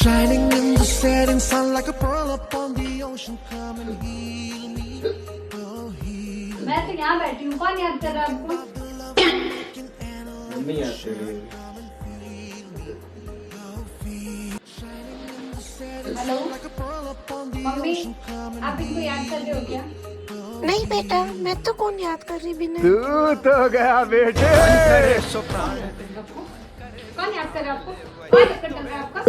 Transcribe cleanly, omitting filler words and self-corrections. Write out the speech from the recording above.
Shining in the setting sun like a pearl upon the ocean. Come and heal me. Oh, heal. मैं तो यहाँ बैठी हूँ, कौन याद कर रहा है आपको? मम्मी याद कर रही है। हेलो मम्मी, आप इनको याद कर रहे हो क्या? नहीं बेटा, मैं तो कौन याद कर रही बिना। तू तो गया बेटे। कौन याद कर रहा है आपको? कौन याद कर रहा है आपका?